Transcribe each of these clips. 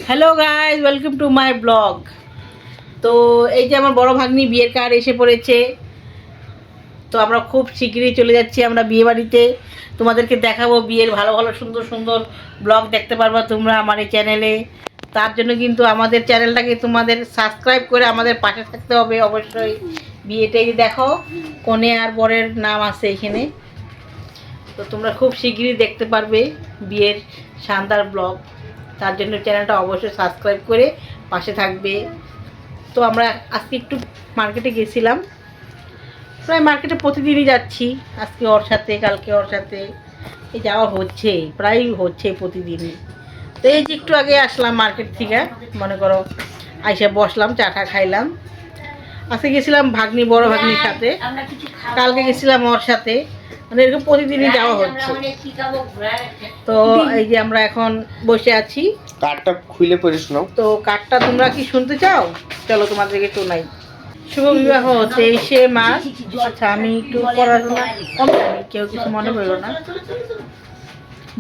Hello guys, welcome to my blog. তো এই যে আমার বড় ভাগ্নি বিয়ের কার্ড এসে পড়েছে। তো আমরা খুব শীঘ্রই চলে যাচ্ছি আমরা বিয়ে বাড়িতে। তোমাদেরকে দেখাবো বিয়ের ভালো ভালো সুন্দর সুন্দর ব্লগ দেখতে পারবা তোমরা আমার এই চ্যানেলে। তার জন্য কিন্তু আমাদের চ্যানেলটাকে তোমাদের সাবস্ক্রাইব করে আমাদের পাশে থাকতে হবে অবশ্যই। বিয়েটাই দেখো, কনে আর বরের নাম আছে এখানে। তো তোমরা খুব শীঘ্রই দেখতে পারবে বিয়ের শানদার ব্লগ। তার জন্য চ্যানেলটা অবশ্যই সাবস্ক্রাইব করে পাশে থাকবে। তো আমরা আজকে একটু মার্কেটে গেছিলাম, প্রায় মার্কেটে প্রতিদিনই যাচ্ছি। আজকে ওর সাথে, কালকে ওর সাথে, এই যাওয়া হচ্ছে, প্রায় হচ্ছে প্রতিদিনই। তো এই যে একটু আগে আসলাম মার্কেট থেকে, মনে করো আইসা বসলাম, চাটা খাইলাম। আজকে গেছিলাম ভাগ্নি, বড় ভাগ্নির সাথে, কালকে গেছিলাম ওর সাথে, মানে এরকম প্রতিদিনই যাওয়া হচ্ছে। তো এই যে আমরা এখন বসে আছি। কার্ডটা খুলে পড়ে শোনাও। তো কার্ডটা তোমরা কি শুনতে চাও? চলো তোমাদেরকে শোনাই। শুভ বিবাহ 23শে মার্চ। আচ্ছা, আমি একটু পড়াশোনা কম জানি, কেউ কিছু মনে করো না,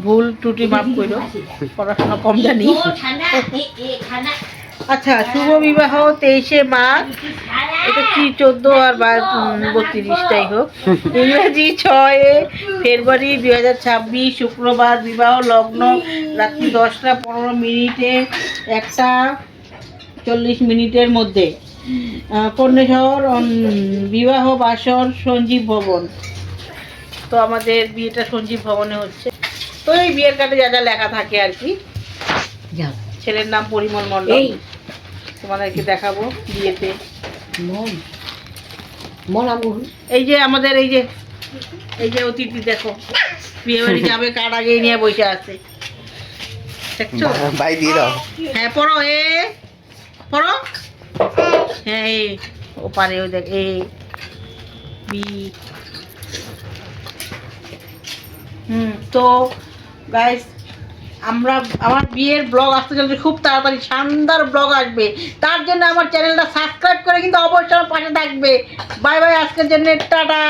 ভুল ত্রুটি মাফ করো, পড়াশোনা কম জানি। আচ্ছা, শুভ বিবাহ 23শে মার্চ, এটা কি 14 আর 32, যাই হোক, ইংরেজি 6 ফেব্রুয়ারি 2026, শুক্রবার, বিবাহ লগ্ন রাত্রি 10টা 15 মিনিটে 1টা 40 মধ্যে, কন্যাশহর, বিবাহ বাসর সঞ্জীব ভবন। তো আমাদের বিয়েটা সঞ্জীব ভবনে হচ্ছে। তো এই বিয়ের কার্ডে যা যা লেখা থাকে আর কি। ছেলের নাম পরিমল মণ্ডল। তোমাদেরকে দেখাবো বিয়েতে। এই যে আমাদের এই যে অতিথি দেখো, বিয়ে বাড়ি যাবে, কার্ড আগে নিয়ে বসে আছে, দেখছো? ভাই দিয়ে দাও। হ্যাঁ পড়ো, পড়ো। হ্যাঁ ও পারে, ওই দেখ, বি। তো গাইস, আমার বিয়ের ব্লগ আসতে চলছে খুব তাড়াতাড়ি, শানদার ব্লগ আসবে। তার জন্য আমার চ্যানেলটা সাবস্ক্রাইব করে কিন্তু অবশ্যই আমার পাশে থাকবে। বাই বাই, আজকের জন্য টাটা।